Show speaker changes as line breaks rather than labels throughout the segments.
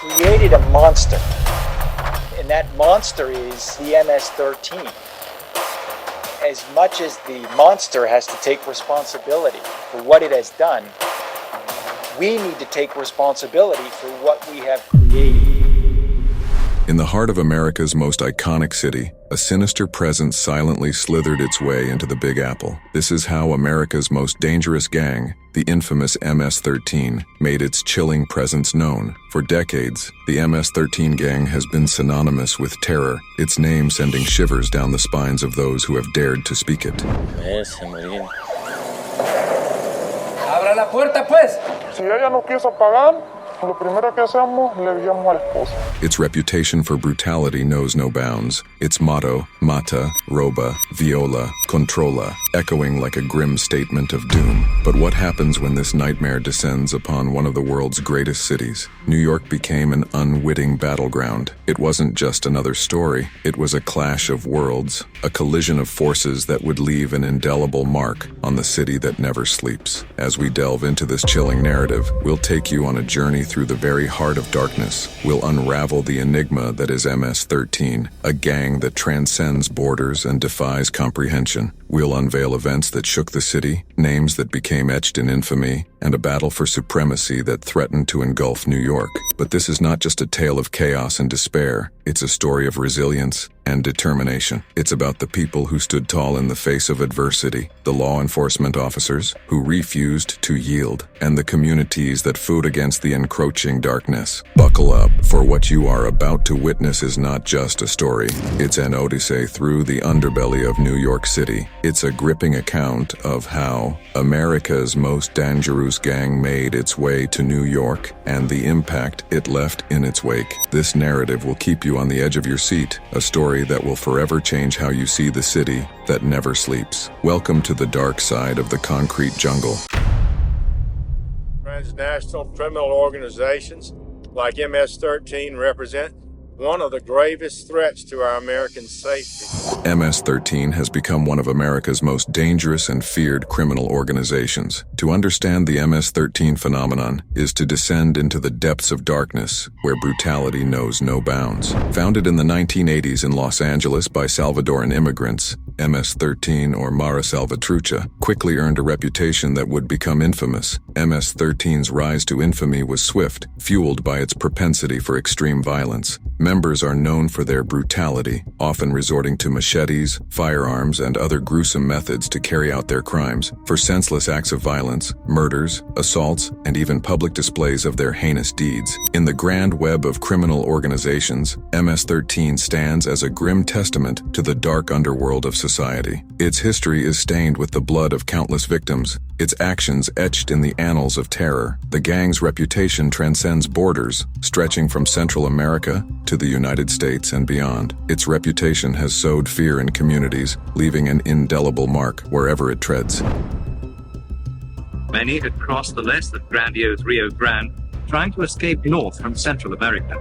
created a monster, and that monster is the MS-13. As much as the monster has to take responsibility for what it has done, we need to take responsibility for what we have created.
In the heart of America's most iconic city, a sinister presence silently slithered its way into the Big Apple. This is how America's most dangerous gang, the infamous MS-13, made its chilling presence known. For decades, the MS-13 gang has been synonymous with terror, its name sending shivers down the spines of those who have dared to speak it.
¡Abra la puerta, pues!
Si ella no quiso pagar, lo primero que hacemos, le enviamos al esposo.
Its reputation for brutality knows no bounds. Its motto, mata, roba, viola, controla, echoing like a grim statement of doom. But what happens when this nightmare descends upon one of the world's greatest cities? New York became an unwitting battleground. It wasn't just another story. It was a clash of worlds, a collision of forces that would leave an indelible mark on the city that never sleeps. As we delve into this chilling narrative, we'll take you on a journey through the very heart of darkness. We'll unravel the enigma that is MS-13, a gang that transcends borders and defies comprehension. We'll unveil events that shook the city, names that became etched in infamy, and a battle for supremacy that threatened to engulf New York. But this is not just a tale of chaos and despair. It's a story of resilience and determination. It's about the people who stood tall in the face of adversity, the law enforcement officers who refused to yield, and the communities that fought against the encroaching darkness. Buckle up, for what you are about to witness is not just a story. It's an odyssey through the underbelly of New York City. It's a gripping account of how America's most dangerous gang made its way to New York and the impact it left in its wake. This narrative will keep you on the edge of your seat, a story that will forever change how you see the city that never sleeps. Welcome to the dark side of the concrete jungle.
Transnational criminal organizations like MS-13 represent one of the gravest threats to our American safety.
MS-13 has become one of America's most dangerous and feared criminal organizations. To understand the MS-13 phenomenon is to descend into the depths of darkness where brutality knows no bounds. Founded in the 1980s in Los Angeles by Salvadoran immigrants, MS-13, or Mara Salvatrucha, quickly earned a reputation that would become infamous. MS-13's rise to infamy was swift, fueled by its propensity for extreme violence. Members are known for their brutality, often resorting to machetes, firearms, and other gruesome methods to carry out their crimes. For senseless acts of violence, murders, assaults, and even public displays of their heinous deeds. In the grand web of criminal organizations, MS-13 stands as a grim testament to the dark underworld of society. Its history is stained with the blood of countless victims, its actions etched in the annals of terror. The gang's reputation transcends borders, stretching from Central America to the United States and beyond. Its reputation has sowed fear in communities, leaving an indelible mark wherever it treads.
Many had crossed the less than grandiose Rio Grande, trying to escape north from Central America.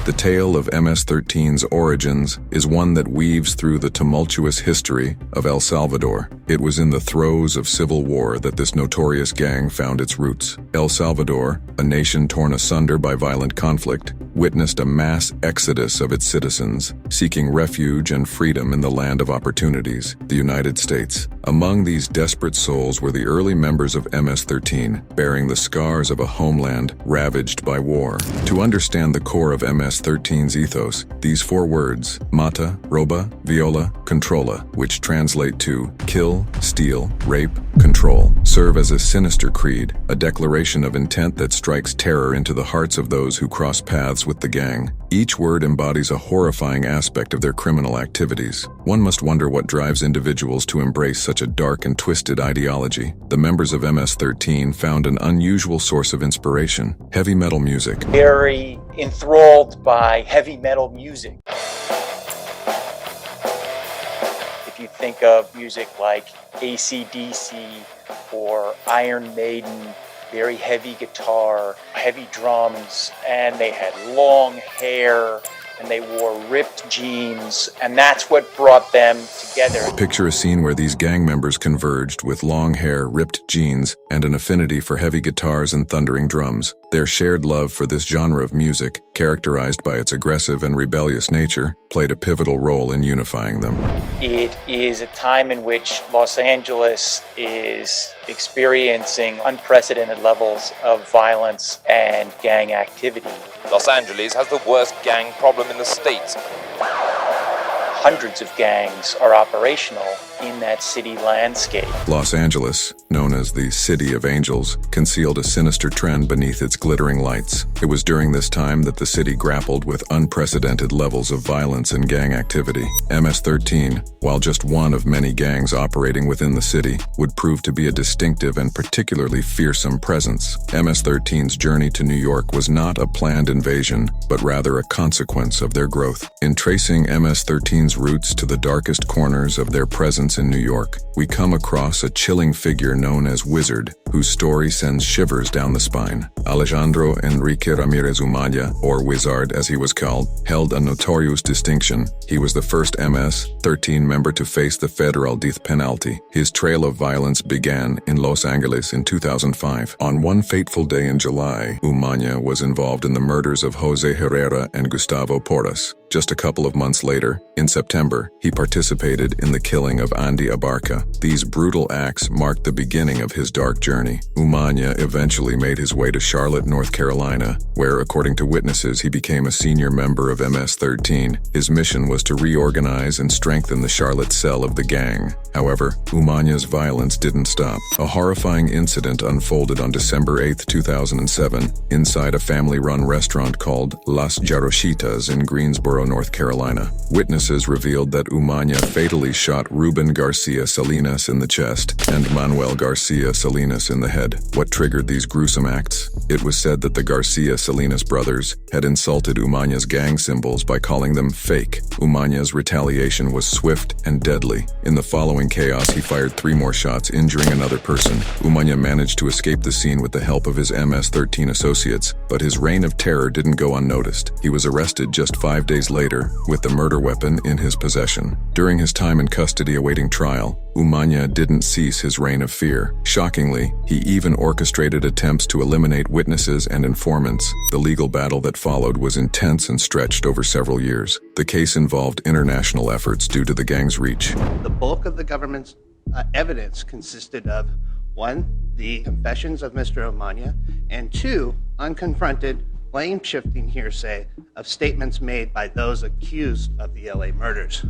The tale of MS-13's origins is one that weaves through the tumultuous history of El Salvador. It was in the throes of civil war that this notorious gang found its roots. El Salvador, a nation torn asunder by violent conflict, witnessed a mass exodus of its citizens, seeking refuge and freedom in the land of opportunities, the United States. Among these desperate souls were the early members of MS-13, bearing the scars of a homeland ravaged by war. To understand the core of MS-13's ethos, these four words, mata, roba, viola, controla, which translate to kill, steal, rape, control, serve as a sinister creed, a declaration of intent that strikes terror into the hearts of those who cross paths with the gang. Each word embodies a horrifying aspect of their criminal activities. One must wonder what drives individuals to embrace such a dark and twisted ideology. The members of MS-13 found an unusual source of inspiration: heavy metal music.
Very enthralled by heavy metal music. If you think of music like AC/DC or Iron Maiden, very heavy guitar, heavy drums, and they had long hair, and they wore ripped jeans, and that's what brought them together.
Picture a scene where these gang members converged with long hair, ripped jeans, and an affinity for heavy guitars and thundering drums. Their shared love for this genre of music, characterized by its aggressive and rebellious nature, played a pivotal role in unifying them.
It is a time in which Los Angeles is experiencing unprecedented levels of violence and gang activity.
Los Angeles has the worst gang problem in the States.
Hundreds of gangs are operational in that city landscape.
Los Angeles, known as the City of Angels, concealed a sinister trend beneath its glittering lights. It was during this time that the city grappled with unprecedented levels of violence and gang activity. MS-13, while just one of many gangs operating within the city, would prove to be a distinctive and particularly fearsome presence. MS-13's journey to New York was not a planned invasion, but rather a consequence of their growth. In tracing MS-13's roots to the darkest corners of their presence in New York, we come across a chilling figure known as Wizard, whose story sends shivers down the spine. Alejandro Enrique Ramirez Umaña, or Wizard as he was called, held a notorious distinction. He was the first MS-13 member to face the federal death penalty. His trail of violence began in Los Angeles in 2005. On one fateful day in July, Umaña was involved in the murders of Jose Herrera and Gustavo Porras. Just a couple of months later, in September, he participated in the killing of Andy Abarca. These brutal acts marked the beginning of his dark journey. Umaña eventually made his way to Charlotte, North Carolina, where, according to witnesses, he became a senior member of MS-13. His mission was to reorganize and strengthen the Charlotte cell of the gang. However, Umaña's violence didn't stop. A horrifying incident unfolded on December 8, 2007, inside a family-run restaurant called Las Jaroshitas in Greensboro, North Carolina. Witnesses revealed that Umaña fatally shot Ruben Garcia Salinas in the chest and Manuel Garcia Salinas in the head. What triggered these gruesome acts? It was said that the Garcia Salinas brothers had insulted Umaña's gang symbols by calling them fake. Umaña's retaliation was swift and deadly. In the following chaos, he fired 3 more shots, injuring another person. Umaña managed to escape the scene with the help of his MS-13 associates, but his reign of terror didn't go unnoticed. He was arrested just 5 days later with the murder weapon in his possession. During his time in custody awaiting trial, Umaña didn't cease his reign of fear. Shockingly, he even orchestrated attempts to eliminate witnesses and informants. The legal battle that followed was intense and stretched over several years. The case involved international efforts due to the gang's reach.
The bulk of the government's evidence consisted of 1, the confessions of Mr. Umaña, and 2, unconfronted, blame-shifting hearsay of statements made by those accused of the LA murders.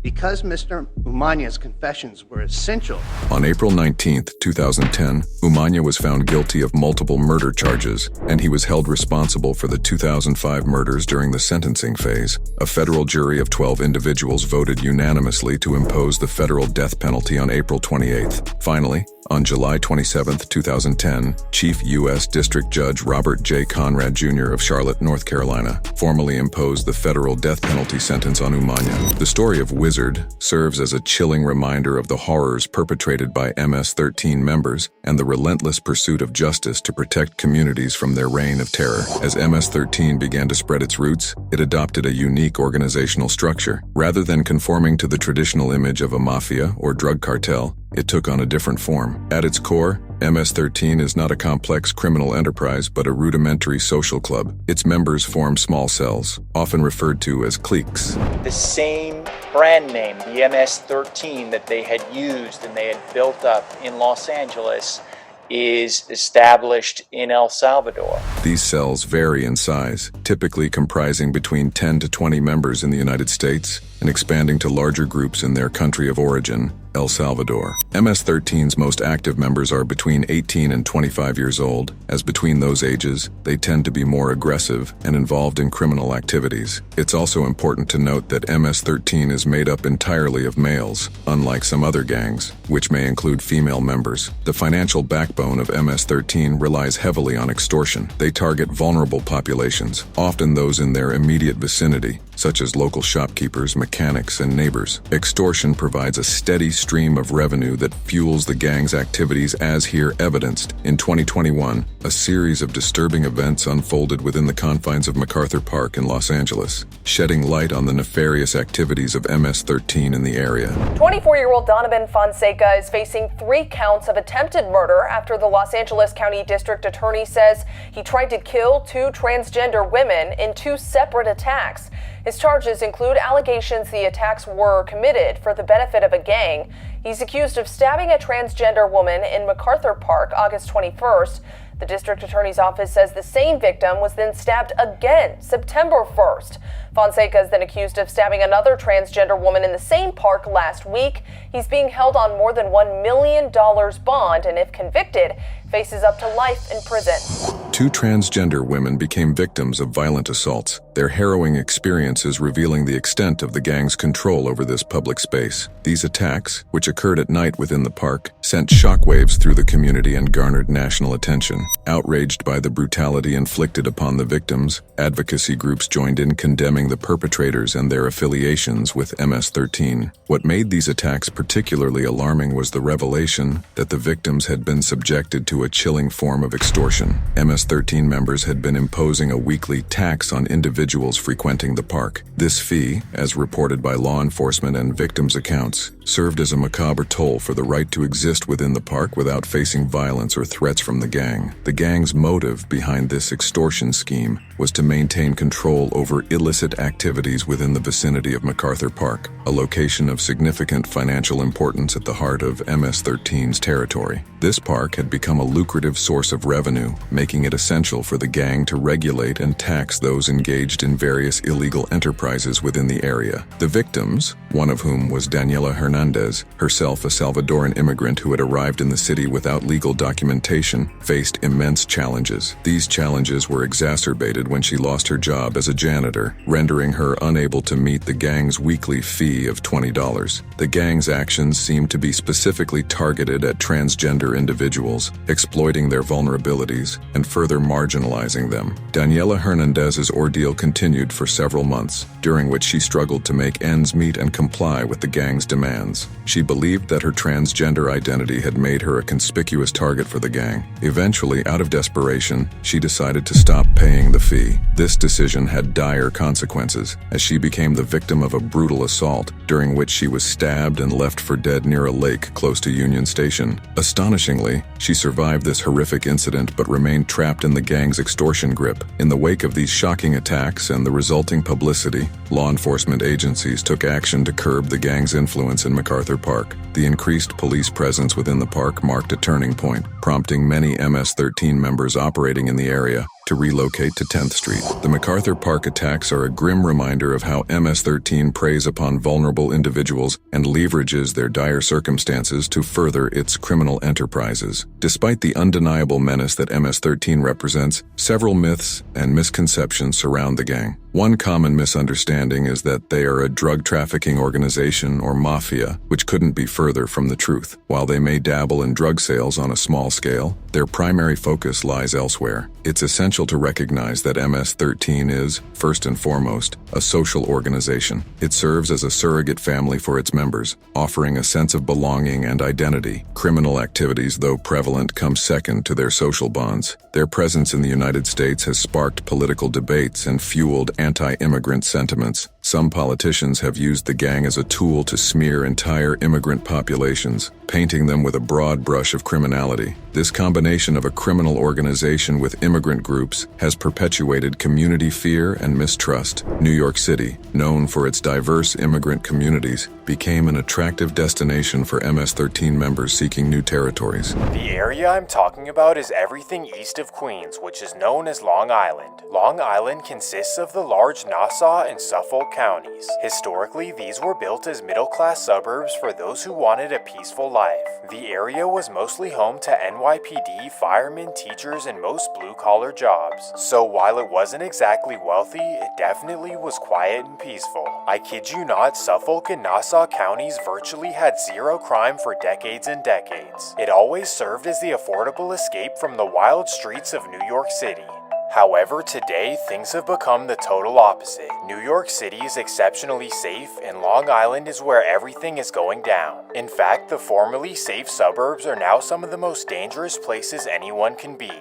Because Mr. Umaña's confessions were essential.
On April 19, 2010, Umaña was found guilty of multiple murder charges, and he was held responsible for the 2005 murders during the sentencing phase. A federal jury of 12 individuals voted unanimously to impose the federal death penalty on April 28. Finally, on July 27, 2010, Chief U.S. District Judge Robert J. Conrad Jr. of Charlotte, North Carolina, formally imposed the federal death penalty sentence on Umaña. The story of Wizard serves as a chilling reminder of the horrors perpetrated by MS-13 members and the relentless pursuit of justice to protect communities from their reign of terror. As MS-13 began to spread its roots, it adopted a unique organizational structure. Rather than conforming to the traditional image of a mafia or drug cartel, it took on a different form. At its core, MS-13 is not a complex criminal enterprise but a rudimentary social club. Its members form small cells, often referred to as cliques.
The same brand name, the MS-13 that they had used and they had built up in Los Angeles, is established in El Salvador.
These cells vary in size, typically comprising between 10 to 20 members in the United States and expanding to larger groups in their country of origin, El Salvador. MS-13's most active members are between 18 and 25 years old, as between those ages, they tend to be more aggressive and involved in criminal activities. It's also important to note that MS-13 is made up entirely of males, unlike some other gangs, which may include female members. The financial backbone of MS-13 relies heavily on extortion. They target vulnerable populations, often those in their immediate vicinity, such as local shopkeepers, mechanics, and neighbors. Extortion provides a steady stream of revenue that fuels the gang's activities, as here evidenced. In 2021, a series of disturbing events unfolded within the confines of MacArthur Park in Los Angeles, shedding light on the nefarious activities of MS-13 in the area.
24-year-old Donovan Fonseca is facing 3 counts of attempted murder after the Los Angeles County District Attorney says he tried to kill 2 transgender women in 2 separate attacks. His charges include allegations the attacks were committed for the benefit of a gang. He's accused of stabbing a transgender woman in MacArthur Park August 21st. The district attorney's office says the same victim was then stabbed again September 1st. Fonseca is then accused of stabbing another transgender woman in the same park last week. He's being held on more than $1 million bond, and if convicted, faces up to life in prison.
2 transgender women became victims of violent assaults, their harrowing experiences revealing the extent of the gang's control over this public space. These attacks, which occurred at night within the park, sent shockwaves through the community and garnered national attention. Outraged by the brutality inflicted upon the victims, advocacy groups joined in condemning the perpetrators and their affiliations with MS-13. What made these attacks particularly alarming was the revelation that the victims had been subjected to a chilling form of extortion. MS-13 members had been imposing a weekly tax on individuals frequenting the park. This fee, as reported by law enforcement and victims' accounts, served as a macabre toll for the right to exist within the park without facing violence or threats from the gang. The gang's motive behind this extortion scheme was to maintain control over illicit activities within the vicinity of MacArthur Park, a location of significant financial importance at the heart of MS-13's territory. This park had become a lucrative source of revenue, making it essential for the gang to regulate and tax those engaged in various illegal enterprises within the area. The victims, one of whom was Daniela Hernandez, herself a Salvadoran immigrant who had arrived in the city without legal documentation, faced immense challenges. These challenges were exacerbated when she lost her job as a janitor, rendering her unable to meet the gang's weekly fee of $20. The gang's actions seemed to be specifically targeted at transgender individuals, exploiting their vulnerabilities and further marginalizing them. Daniela Hernandez's ordeal continued for several months, during which she struggled to make ends meet and comply with the gang's demands. She believed that her transgender identity had made her a conspicuous target for the gang. Eventually, out of desperation, she decided to stop paying the fee. This decision had dire consequences, as she became the victim of a brutal assault, during which she was stabbed and left for dead near a lake close to Union Station. Astonishingly, she survived this horrific incident but remained trapped in the gang's extortion grip. In the wake of these shocking attacks and the resulting publicity, law enforcement agencies took action to curb the gang's influence in MacArthur Park. The increased police presence within the park marked a turning point, prompting many MS-13 members operating in the area to relocate to 10th Street. The MacArthur Park attacks are a grim reminder of how MS-13 preys upon vulnerable individuals and leverages their dire circumstances to further its criminal enterprises. Despite the undeniable menace that MS-13 represents, several myths and misconceptions surround the gang. One common misunderstanding is that they are a drug trafficking organization or mafia, which couldn't be further from the truth. While they may dabble in drug sales on a small scale, their primary focus lies elsewhere. It's essential to recognize that MS-13 is, first and foremost, a social organization. It serves as a surrogate family for its members, offering a sense of belonging and identity. Criminal activities, though prevalent, come second to their social bonds. Their presence in the United States has sparked political debates and fueled anti-immigrant sentiments. Some politicians have used the gang as a tool to smear entire immigrant populations, painting them with a broad brush of criminality. This combination of a criminal organization with immigrant groups has perpetuated community fear and mistrust. New York City, known for its diverse immigrant communities, became an attractive destination for MS-13 members seeking new territories.
The area I'm talking about is everything east of Queens, which is known as Long Island. Long Island consists of the large Nassau and Suffolk counties. Historically, these were built as middle-class suburbs for those who wanted a peaceful life. The area was mostly home to NYPD, firemen, teachers, and most blue-collar jobs. So while it wasn't exactly wealthy, it definitely was quiet and peaceful. I kid you not, Suffolk and Nassau counties virtually had zero crime for decades and decades. It always served as the affordable escape from the wild streets of New York City. However, today, things have become the total opposite. New York City is exceptionally safe, and Long Island is where everything is going down. In fact, the formerly safe suburbs are now some of the most dangerous places anyone can be.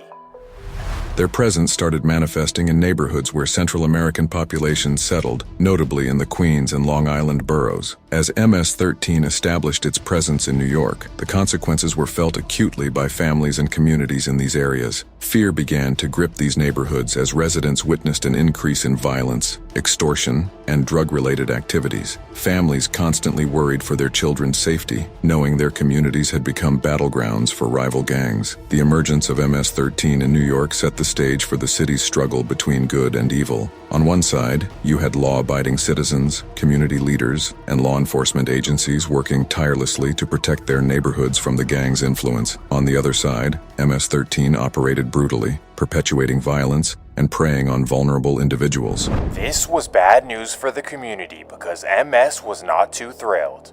Their presence started manifesting in neighborhoods where Central American populations settled, notably in the Queens and Long Island boroughs. As MS-13 established its presence in New York, the consequences were felt acutely by families and communities in these areas. Fear began to grip these neighborhoods as residents witnessed an increase in violence, extortion, and drug-related activities. Families constantly worried for their children's safety, knowing their communities had become battlegrounds for rival gangs. The emergence of MS-13 in New York set the stage for the city's struggle between good and evil. On one side, you had law-abiding citizens, community leaders, and law enforcement agencies working tirelessly to protect their neighborhoods from the gang's influence. On the other side, MS-13 operated brutally, perpetuating violence and preying on vulnerable individuals.
This was bad news for the community because MS was not too thrilled.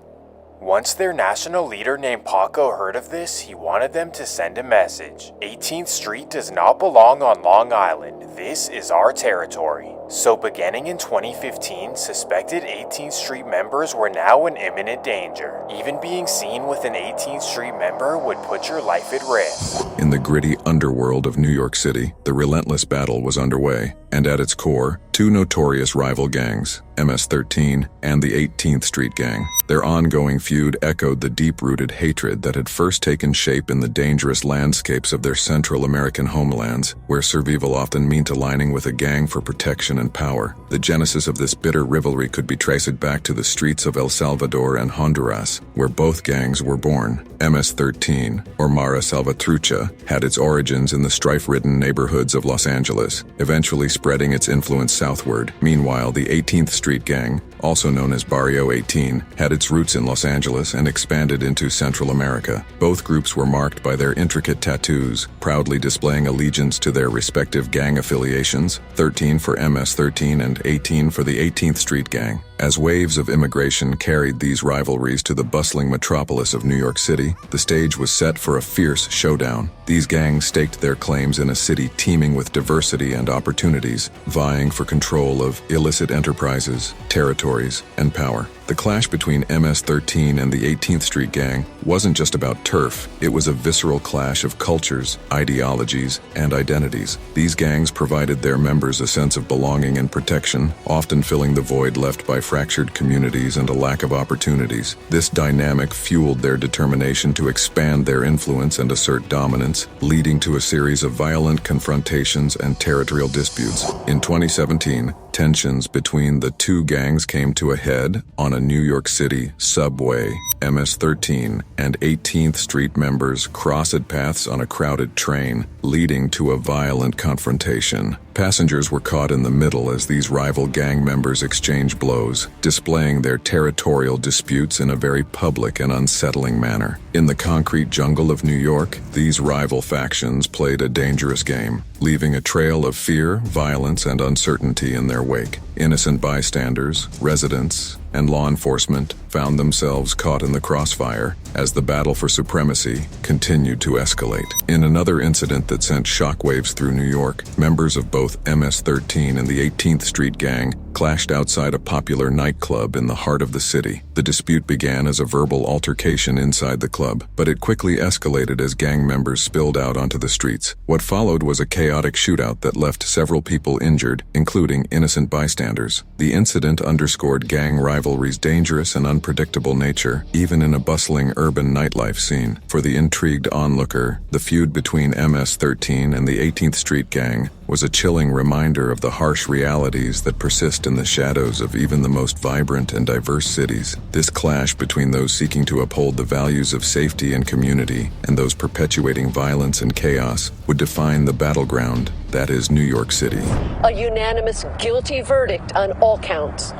Once their national leader named Paco heard of this, he wanted them to send a message. 18th Street does not belong on Long Island. This is our territory. So beginning in 2015, suspected 18th Street members were now in imminent danger. Even being seen with an 18th Street member would put your life at risk.
In the gritty underworld of New York City, the relentless battle was underway, and at its core, two notorious rival gangs, MS-13 and the 18th Street Gang. Their ongoing feud echoed the deep-rooted hatred that had first taken shape in the dangerous landscapes of their Central American homelands, where survival often meant aligning with a gang for protection and power. The genesis of this bitter rivalry could be traced back to the streets of El Salvador and Honduras, where both gangs were born. MS-13, or Mara Salvatrucha, had its origins in the strife-ridden neighborhoods of Los Angeles, eventually spreading its influence southward. Meanwhile, the 18th Street Gang, also known as Barrio 18, had its roots in Los Angeles and expanded into Central America. Both groups were marked by their intricate tattoos, proudly displaying allegiance to their respective gang affiliations, 13 for MS-13 and 18 for the 18th Street Gang. As waves of immigration carried these rivalries to the bustling metropolis of New York City, the stage was set for a fierce showdown. These gangs staked their claims in a city teeming with diversity and opportunities, vying for control of illicit enterprises, territories, and power. The clash between MS-13 and the 18th Street Gang wasn't just about turf, it was a visceral clash of cultures, ideologies, and identities. These gangs provided their members a sense of belonging and protection, often filling the void left by fractured communities and a lack of opportunities. This dynamic fueled their determination to expand their influence and assert dominance, leading to a series of violent confrontations and territorial disputes. In 2017, tensions between the two gangs came to a head on a New York City subway. MS-13 and 18th Street members crossed paths on a crowded train, leading to a violent confrontation. Passengers were caught in the middle as these rival gang members exchanged blows, displaying their territorial disputes in a very public and unsettling manner. In the concrete jungle of New York, these rival factions played a dangerous game, leaving a trail of fear, violence, and uncertainty in their wake. Innocent bystanders, residents, and law enforcement found themselves caught in the crossfire as the battle for supremacy continued to escalate. In another incident that sent shockwaves through New York, members of both MS-13 and the 18th Street Gang clashed outside a popular nightclub in the heart of the city. The dispute began as a verbal altercation inside the club, but it quickly escalated as gang members spilled out onto the streets. What followed was a chaotic shootout that left several people injured, including innocent bystanders. The incident underscored gang rivalry's dangerous and unpredictable nature, even in a bustling urban nightlife scene. For the intrigued onlooker, the feud between MS-13 and the 18th Street Gang was a chilling reminder of the harsh realities that persist in the shadows of even the most vibrant and diverse cities. This clash between those seeking to uphold the values of safety and community and those perpetuating violence and chaos would define the battleground that is New York City.
A unanimous guilty verdict on all counts.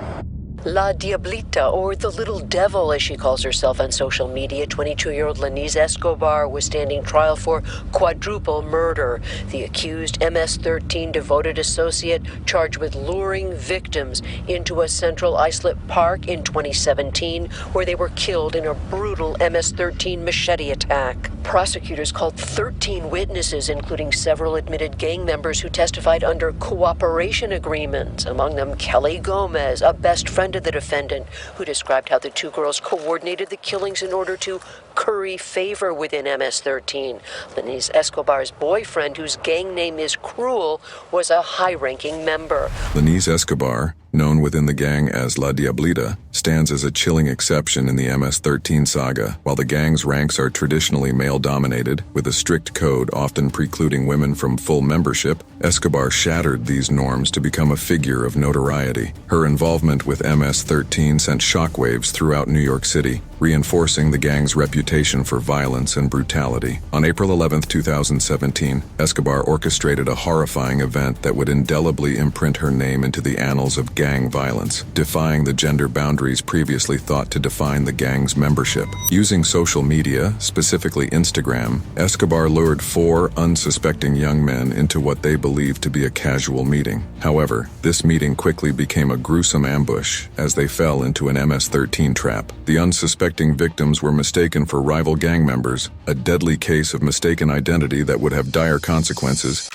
La Diablita, or the Little Devil as she calls herself on social media, 22-year-old Lenise Escobar was standing trial for quadruple murder. The accused MS-13 devoted associate charged with luring victims into a central isolate park in 2017 where they were killed in a brutal MS-13 machete attack. Prosecutors called 13 witnesses, including several admitted gang members who testified under cooperation agreements, among them Kelly Gomez, a best friend of the defendant, who described how the two girls coordinated the killings in order to curry favor within MS-13. Lenise Escobar's boyfriend, whose gang name is Cruel, was a high-ranking member.
Lenise Escobar, known within the gang as La Diablita, stands as a chilling exception in the MS-13 saga. While the gang's ranks are traditionally male-dominated, with a strict code often precluding women from full membership, Escobar shattered these norms to become a figure of notoriety. Her involvement with MS-13 sent shockwaves throughout New York City, reinforcing the gang's reputation for violence and brutality. On April 11, 2017, Escobar orchestrated a horrifying event that would indelibly imprint her name into the annals of gang violence, defying the gender boundaries previously thought to define the gang's membership. Using social media, specifically Instagram, Escobar lured 4 unsuspecting young men into what they believed to be a casual meeting. However, this meeting quickly became a gruesome ambush as they fell into an MS-13 trap. The unsuspecting victims were mistaken for rival gang members, a deadly case of mistaken identity that would have dire consequences.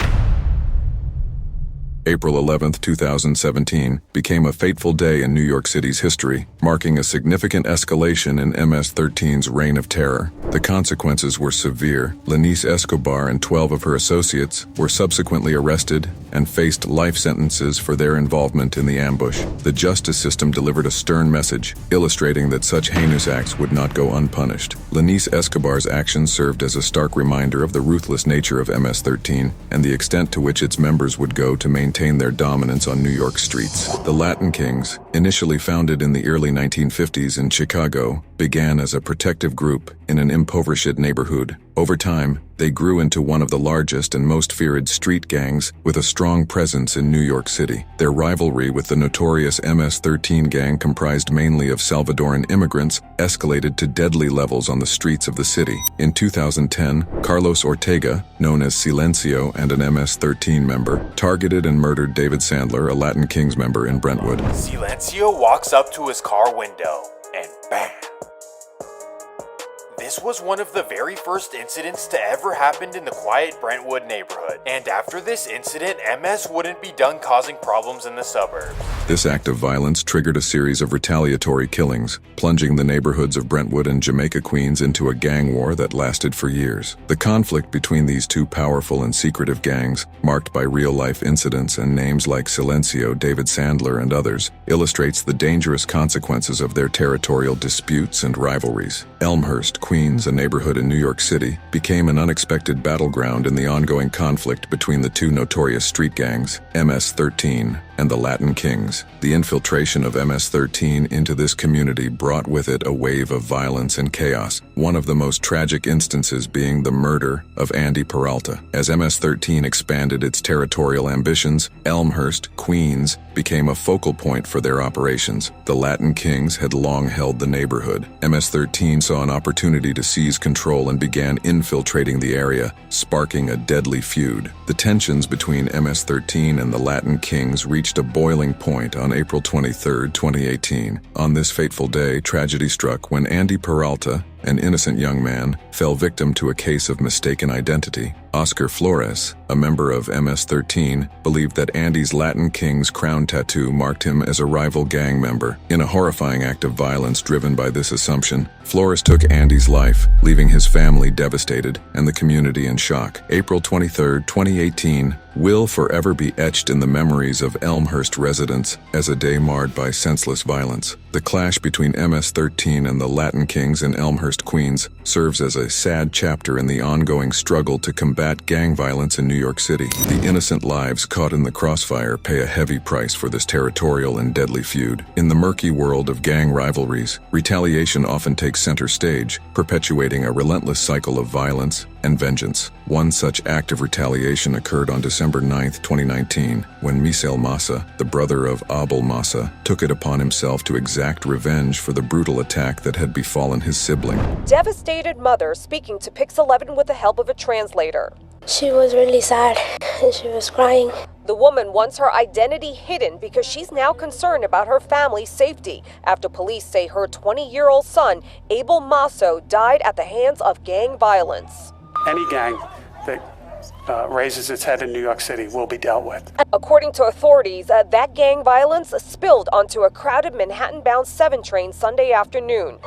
April 11, 2017, became a fateful day in New York City's history, marking a significant escalation in MS-13's reign of terror. The consequences were severe. Lenise Escobar and 12 of her associates were subsequently arrested and faced life sentences for their involvement in the ambush. The justice system delivered a stern message, illustrating that such heinous acts would not go unpunished. Lenise Escobar's actions served as a stark reminder of the ruthless nature of MS-13 and the extent to which its members would go to maintain their dominance on New York streets. The Latin Kings, initially founded in the early 1950s in Chicago, began as a protective group in an impoverished neighborhood. Over time, they grew into one of the largest and most feared street gangs with a strong presence in New York City. Their rivalry with the notorious MS-13 gang, comprised mainly of Salvadoran immigrants, escalated to deadly levels on the streets of the city. In 2010, Carlos Ortega, known as Silencio and an MS-13 member, targeted and murdered David Sandler, a Latin Kings member in Brentwood.
Silencio walks up to his car window, and bam! This was one of the very first incidents to ever happen in the quiet Brentwood neighborhood. And after this incident, MS wouldn't be done causing problems in the suburb.
This act of violence triggered a series of retaliatory killings, plunging the neighborhoods of Brentwood and Jamaica, Queens into a gang war that lasted for years. The conflict between these two powerful and secretive gangs, marked by real-life incidents and names like Silencio, David Sandler, and others, illustrates the dangerous consequences of their territorial disputes and rivalries. Elmhurst, Queens, a neighborhood in New York City, became an unexpected battleground in the ongoing conflict between the two notorious street gangs, MS-13 and the Latin Kings. The infiltration of MS-13 into this community brought with it a wave of violence and chaos, one of the most tragic instances being the murder of Andy Peralta. As MS-13 expanded its territorial ambitions, Elmhurst, Queens, became a focal point for their operations. The Latin Kings had long held the neighborhood. MS-13 saw an opportunity to seize control and began infiltrating the area, sparking a deadly feud. The tensions between MS-13 and the Latin Kings reached a boiling point on April 23, 2018. On this fateful day, tragedy struck when Andy Peralta, an innocent young man, fell victim to a case of mistaken identity. Oscar Flores, a member of MS-13, believed that Andy's Latin King's crown tattoo marked him as a rival gang member. In a horrifying act of violence driven by this assumption, Flores took Andy's life, leaving his family devastated and the community in shock. April 23, 2018, will forever be etched in the memories of Elmhurst residents as a day marred by senseless violence. The clash between MS-13 and the Latin Kings in Elmhurst, Queens, serves as a sad chapter in the ongoing struggle to combat gang violence in New York City. The innocent lives caught in the crossfire pay a heavy price for this territorial and deadly feud. In the murky world of gang rivalries, retaliation often takes center stage, perpetuating a relentless cycle of violence and vengeance. One such act of retaliation occurred on December 9, 2019, when Misael Massa, the brother of Abel Massa, took it upon himself to exact revenge for the brutal attack that had befallen his sibling.
Devastated mother speaking to Pix 11 with the help of a translator.
She was really sad and she was crying.
The woman wants her identity hidden because she's now concerned about her family's safety after police say her 20-year-old son, Abel Massa, died at the hands of gang violence.
Any gang that raises its head in New York City will be dealt with.
According to authorities, that gang violence spilled onto a crowded Manhattan-bound 7 train Sunday afternoon.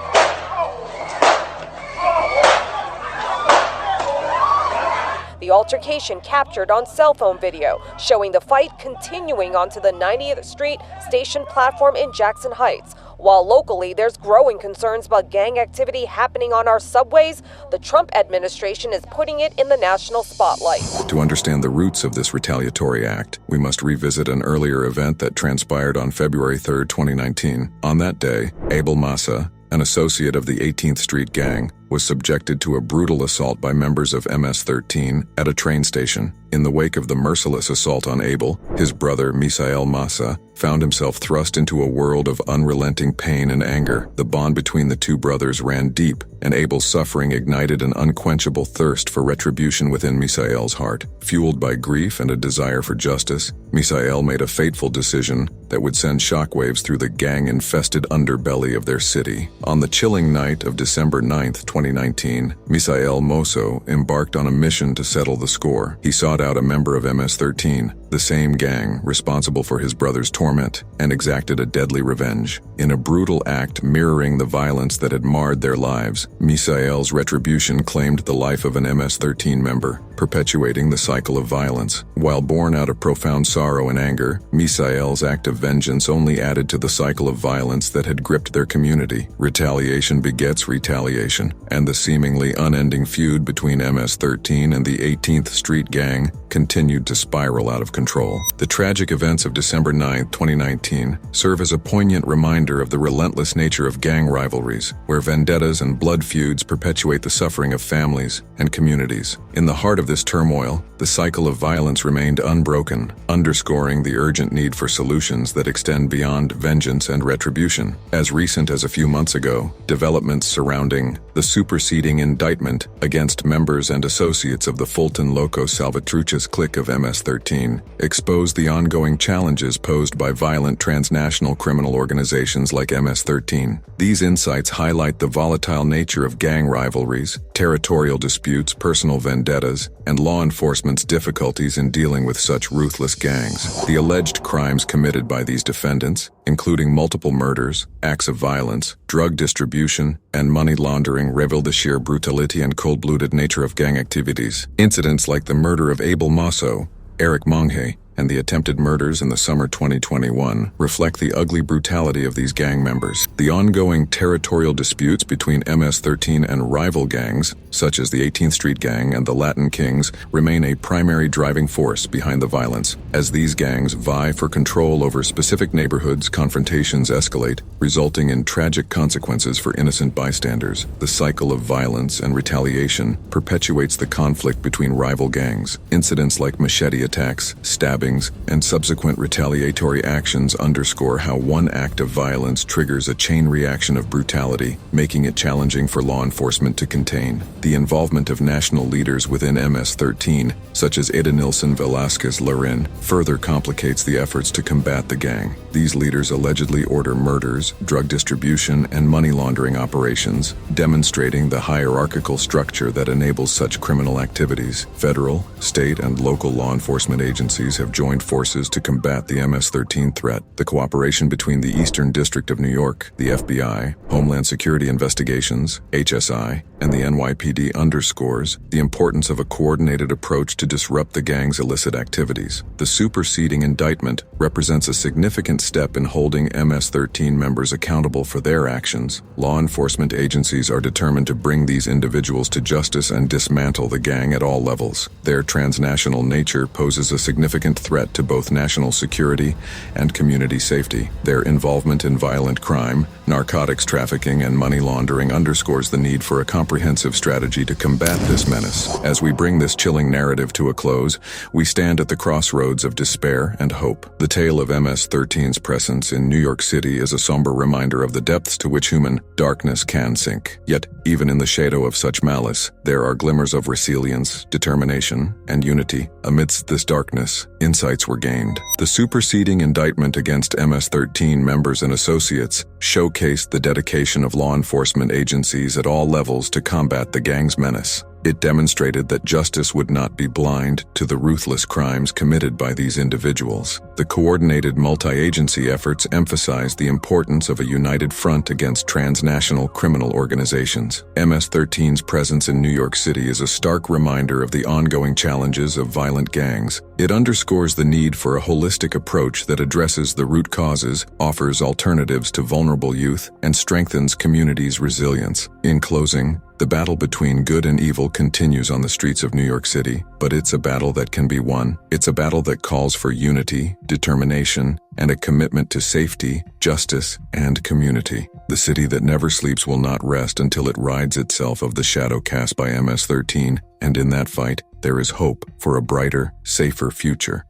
The altercation captured on cell phone video, showing the fight continuing onto the 90th Street station platform in Jackson Heights. While locally there's growing concerns about gang activity happening on our subways, the Trump administration is putting it in the national spotlight.
To understand the roots of this retaliatory act, we must revisit an earlier event that transpired on February 3, 2019. On that day, Abel Massa, an associate of the 18th Street Gang, was subjected to a brutal assault by members of MS-13 at a train station. In the wake of the merciless assault on Abel, his brother, Misael Massa, found himself thrust into a world of unrelenting pain and anger. The bond between the two brothers ran deep, and Abel's suffering ignited an unquenchable thirst for retribution within Misael's heart. Fueled by grief and a desire for justice, Misael made a fateful decision that would send shockwaves through the gang-infested underbelly of their city. On the chilling night of December 9th, 2019, Misael Massa embarked on a mission to settle the score. He sought out a member of MS-13, the same gang responsible for his brother's torment, and exacted a deadly revenge. In a brutal act mirroring the violence that had marred their lives, Misael's retribution claimed the life of an MS-13 member, perpetuating the cycle of violence. While born out of profound sorrow and anger, Misael's act of vengeance only added to the cycle of violence that had gripped their community. Retaliation begets retaliation, and the seemingly unending feud between MS-13 and the 18th Street Gang continued to spiral out of control. The tragic events of December 9, 2019, serve as a poignant reminder of the relentless nature of gang rivalries, where vendettas and blood feuds perpetuate the suffering of families and communities. In the heart of this turmoil, the cycle of violence remained unbroken, underscoring the urgent need for solutions that extend beyond vengeance and retribution. As recent as a few months ago, developments surrounding the superseding indictment against members and associates of the Fulton Loco Salvatruchas clique of MS-13 exposed the ongoing challenges posed by violent transnational criminal organizations like MS-13. These insights highlight the volatile nature of gang rivalries, territorial disputes, personal vendettas, and law enforcement's difficulties in dealing with such ruthless gangs. The alleged crimes committed by these defendants, including multiple murders, acts of violence, drug distribution, and money laundering, reveal the sheer brutality and cold-blooded nature of gang activities. Incidents like the murder of Abel Massa, Eric Monghe, and the attempted murders in the summer 2021 reflect the ugly brutality of these gang members. The ongoing territorial disputes between MS-13 and rival gangs, such as the 18th Street Gang and the Latin Kings, remain a primary driving force behind the violence. As these gangs vie for control over specific neighborhoods, confrontations escalate, resulting in tragic consequences for innocent bystanders. The cycle of violence and retaliation perpetuates the conflict between rival gangs. Incidents like machete attacks, stabbings, and subsequent retaliatory actions underscore how one act of violence triggers a chain reaction of brutality, making it challenging for law enforcement to contain. The involvement of national leaders within MS-13, such as Edenilson Velasquez Larin, further complicates the efforts to combat the gang. These leaders allegedly order murders, drug distribution, and money laundering operations, demonstrating the hierarchical structure that enables such criminal activities. Federal, state, and local law enforcement agencies have joined forces to combat the MS-13 threat. The cooperation between the Eastern District of New York, the FBI, Homeland Security Investigations, HSI, and the NYPD underscores the importance of a coordinated approach to disrupt the gang's illicit activities. The superseding indictment represents a significant step in holding MS-13 members accountable for their actions. Law enforcement agencies are determined to bring these individuals to justice and dismantle the gang at all levels. Their transnational nature poses a significant threat to both national security and community safety. Their involvement in violent crime Narcotics trafficking and money laundering underscores the need for a comprehensive strategy to combat this menace. As we bring this chilling narrative to a close, we stand at the crossroads of despair and hope. The tale of MS-13's presence in New York City is a somber reminder of the depths to which human darkness can sink. Yet, even in the shadow of such malice, there are glimmers of resilience, determination, and unity. Amidst this darkness, insights were gained. The superseding indictment against MS-13 members and associates showcased the dedication of law enforcement agencies at all levels to combat the gang's menace. It demonstrated that justice would not be blind to the ruthless crimes committed by these individuals. The coordinated multi-agency efforts emphasized the importance of a united front against transnational criminal organizations. MS-13's presence in New York City is a stark reminder of the ongoing challenges of violent gangs. It underscores the need for a holistic approach that addresses the root causes, offers alternatives to vulnerable youth, and strengthens communities' resilience. In closing, the battle between good and evil continues on the streets of New York City, but it's a battle that can be won. It's a battle that calls for unity, determination, and a commitment to safety, justice, and community. The city that never sleeps will not rest until it rides itself of the shadow cast by MS-13, and in that fight, there is hope for a brighter, safer future.